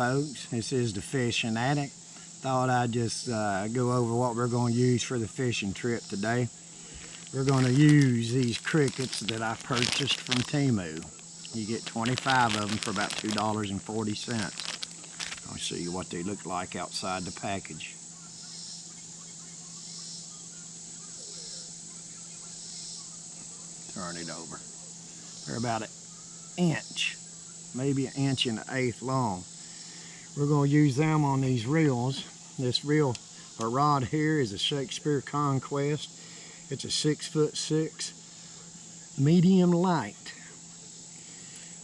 folks. This is the Fishing Addict. Thought I'd just go over what we're going to use for the fishing trip today. We're going to use these crickets that I purchased from Temu. You get 25 of them for about $2.40. I'll show you what they look like outside the package. Turn it over. They're about an inch, maybe an inch and an eighth long. We're going to use them on these reels. This reel or rod here is a Shakespeare Conquest. It's a 6'6" medium light.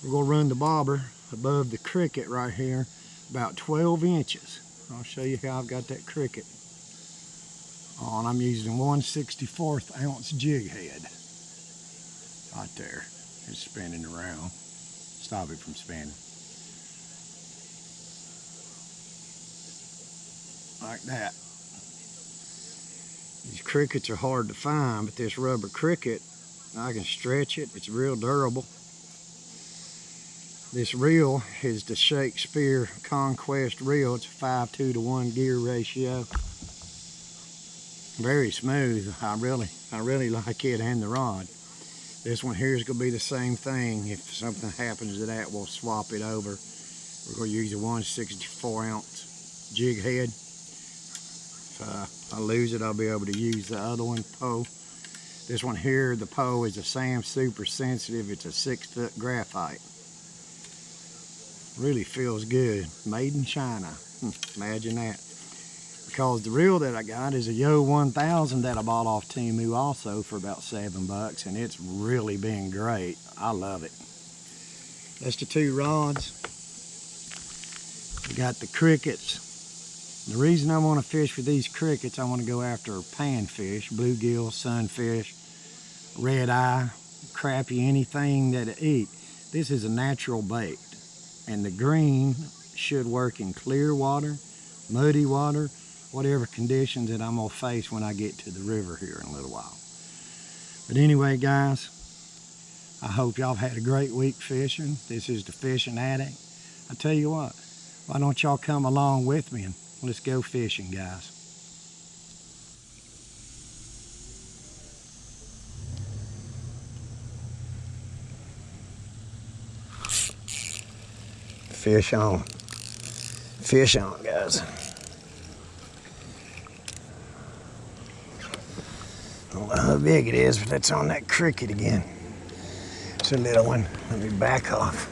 We're going to run the bobber above the cricket right here about 12 inches. I'll show you how I've got that cricket on. I'm using 1/64 ounce jig head. Right there. It's spinning around. Stop it from spinning. Like that. These crickets are hard to find, but this rubber cricket, I can stretch it. It's real durable. This reel is the Shakespeare Conquest reel. It's a 5:2 to 1 gear ratio. Very smooth. I really like it and the rod. This one here is going to be the same thing. If something happens to that, we'll swap it over. We're going to use a 1/64 ounce jig head. If I lose it, I'll be able to use the other one, pole. This one here, the pole is a Sam Super Sensitive. It's a 6-foot graphite. Really feels good. Made in China. Imagine that. Because the reel that I got is a Yo 1000 that I bought off Temu also for about $7, and it's really been great. I love it. That's the two rods. We got the crickets. The reason I want to fish with these crickets, I want to go after panfish, bluegill, sunfish, red eye, crappie, anything that eat. This is a natural bait, and the green should work in clear water, muddy water, whatever conditions that I'm gonna face when I get to the river here in a little while. But anyway, guys, I hope y'all have had a great week fishing. This is the Fishing Addict. I tell you what, why don't y'all come along with me and let's go fishing, guys. Fish on. Fish on, guys. I don't know how big it is, but that's on that cricket again. It's a little one. Let me back off.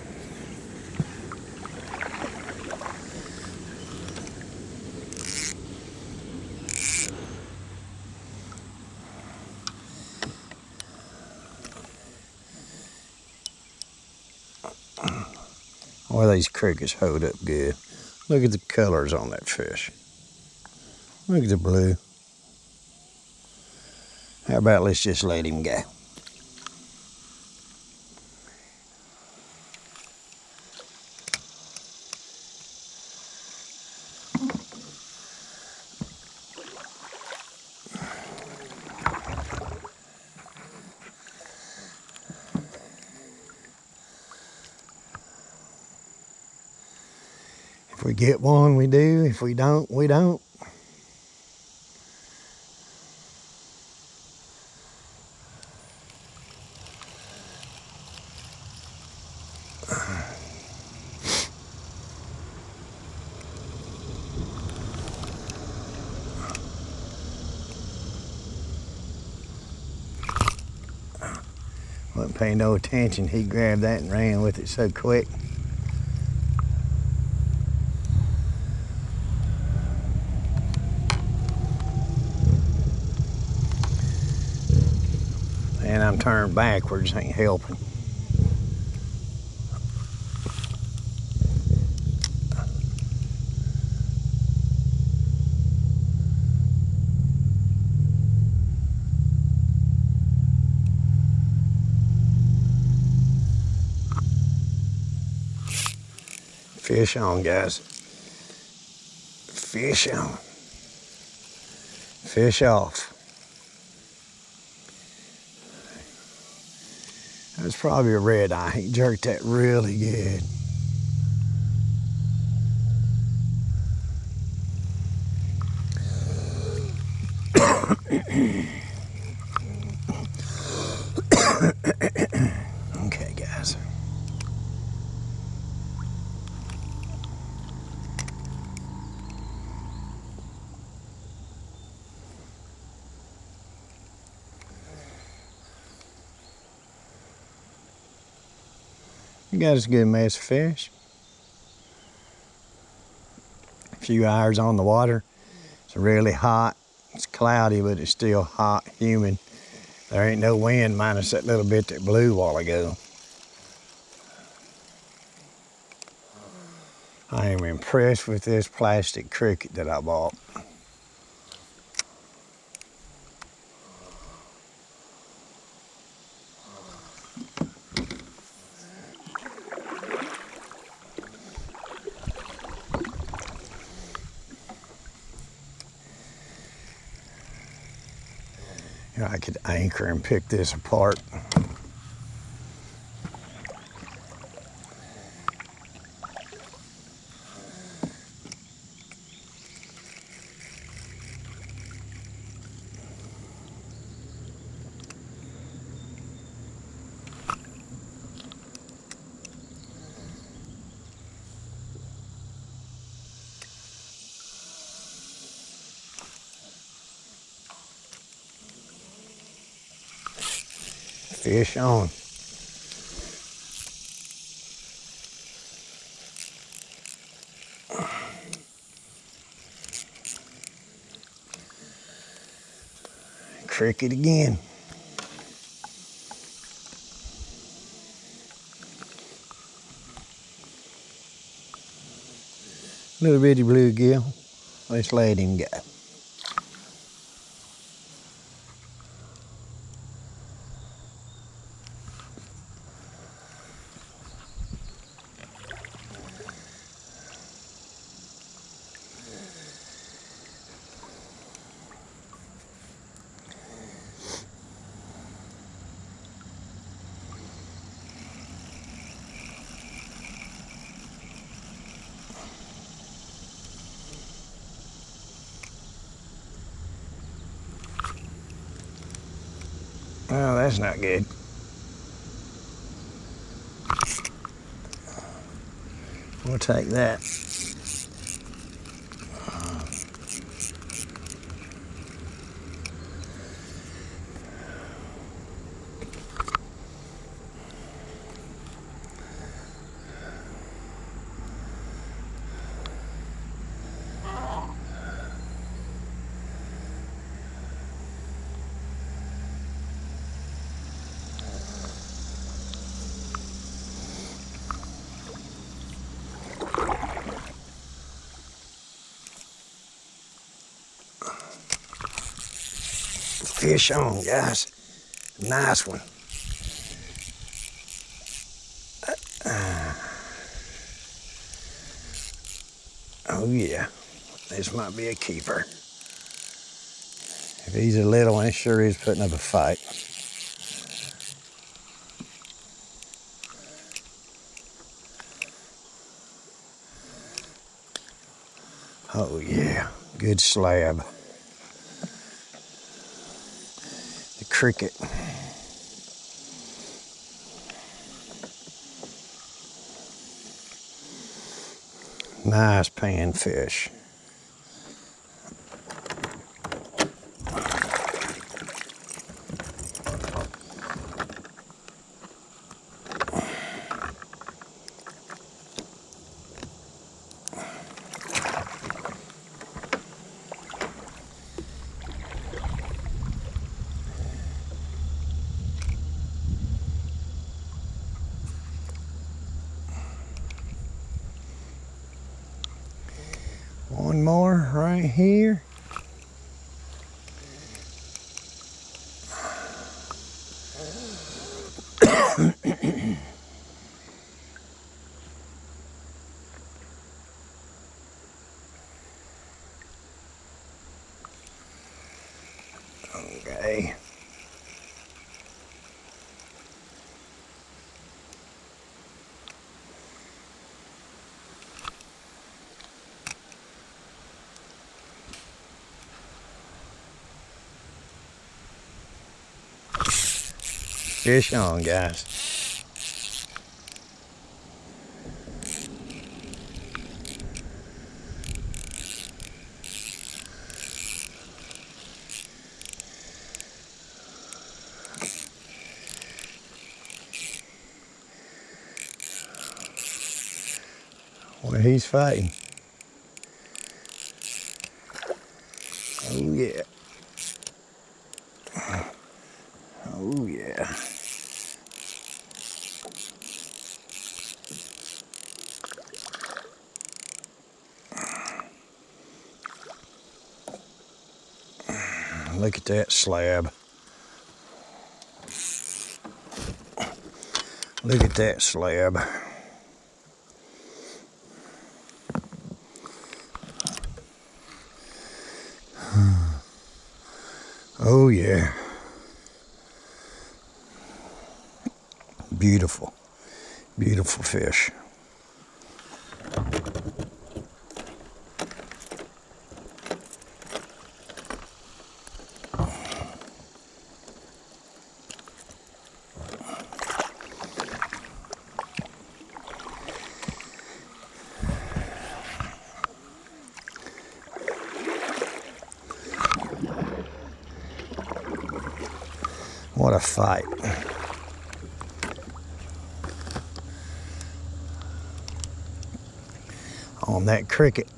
Well, these crickets hold up good. Look at the colors on that fish. Look at the blue. How about let's just let him go. If we get one, we do. If we don't, we don't. Wasn't paying no attention. He grabbed that and ran with it so quick. And I'm turned backwards, ain't helping. Fish on, guys. Fish on. Fish off. That's probably a red eye. He jerked that really good. Okay, guys. You got us a good mess of fish. A few hours on the water. It's really hot. It's cloudy, but it's still hot, humid. There ain't no wind minus that little bit that blew a while ago. I am impressed with this plastic cricket that I bought. You know, I could anchor and pick this apart. Fish on. Cricket again. Little bitty bluegill. Let's let him go. Oh, that's not good. We'll take that. Fish on, guys. Nice one. Oh yeah, this might be a keeper. If he's a little one, he sure is putting up a fight. Oh yeah, good slab. The cricket. Nice panfish. One more right here. Okay. Fish on, guys. Well, he's fighting. Oh yeah. Oh yeah. Look at that slab. Look at that slab. Oh yeah. Beautiful, beautiful fish. What a fight. On that cricket.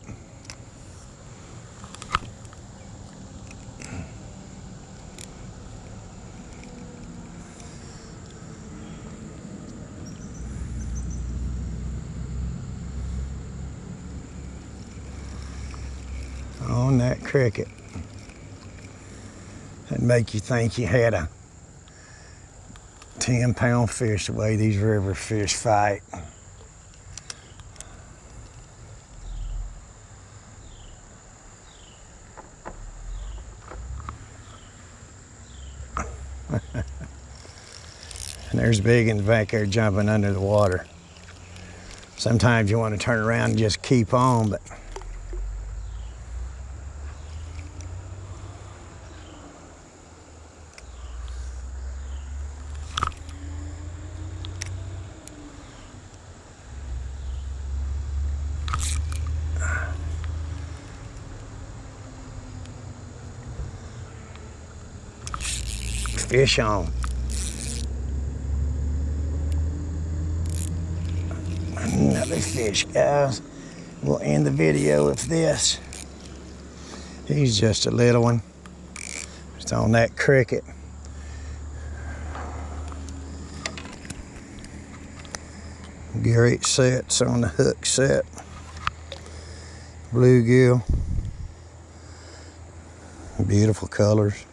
On that cricket. That'd make you think you had a 10-pound fish the way these river fish fight. And there's big ones back there jumping under the water. Sometimes you want to turn around and just keep on, but fish on. Another fish, guys. We'll end the video with this. He's just a little one. It's on that cricket. Great sets on the hook set. Bluegill. Beautiful colors.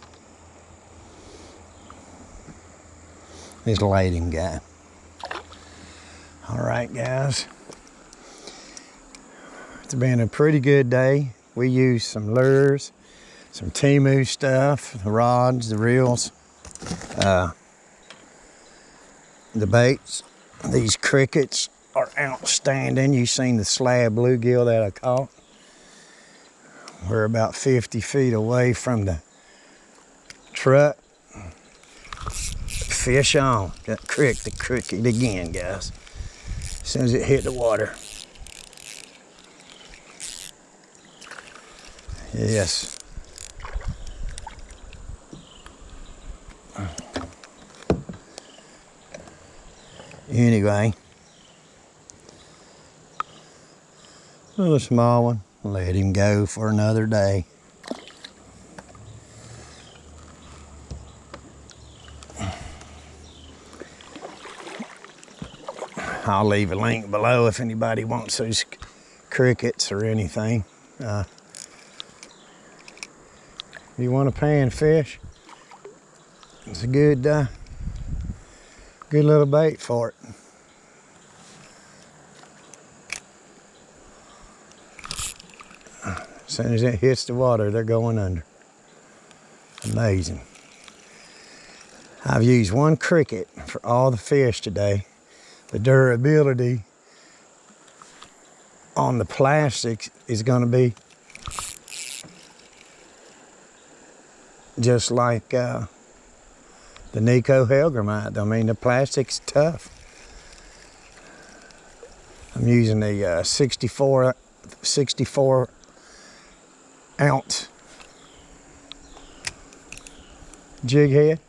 This lighting guy. All right, guys. It's been a pretty good day. We used some lures, some Temu stuff, the rods, the reels, the baits. These crickets are outstanding. You've seen the slab bluegill that I caught. We're about 50 feet away from the truck. Fish on. That cricket again, guys. As soon as it hit the water. Yes. Anyway. A little small one. Let him go for another day. I'll leave a link below if anybody wants those crickets or anything. If you want a panfish, it's a good little bait for it. As soon as it hits the water, they're going under. Amazing. I've used one cricket for all the fish today. The durability on the plastics is going to be just like the Nico Helgramite. I mean, the plastic's tough. I'm using the 64 ounce jig head.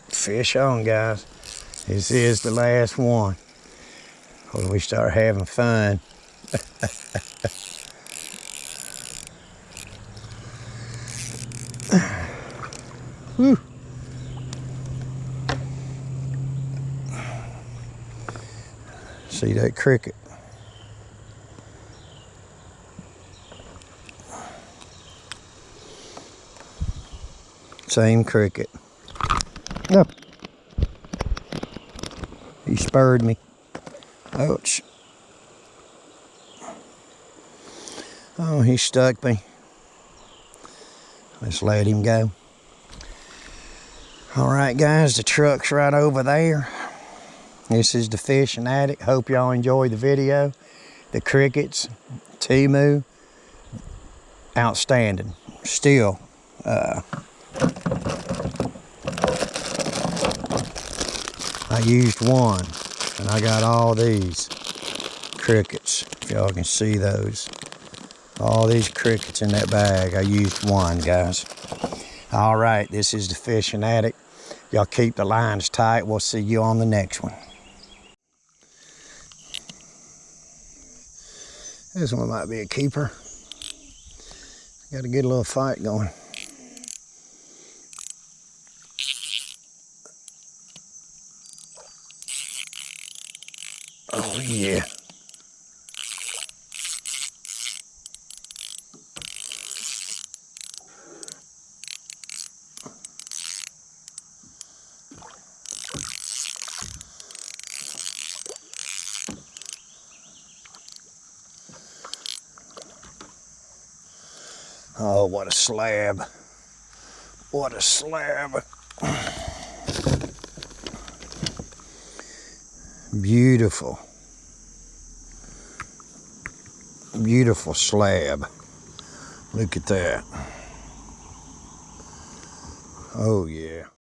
Fish on, guys. This is the last one before we start having fun. Whew. See that cricket? Same cricket. No. He spurred me. Ouch. Oh, he stuck me. Let's let him go. All right, guys, the truck's right over there. This is the Fishing Addict. Hope y'all enjoyed the video. The crickets, Timu, outstanding. Still, I used one, and I got all these crickets. If y'all can see those. All these crickets in that bag. I used one, guys. All right, this is the Fishing Addict. Y'all keep the lines tight. We'll see you on the next one. This one might be a keeper. Got to get a little fight going. Oh yeah. Oh, what a slab. What a slab. Beautiful. Beautiful slab. Look at that. Oh, yeah.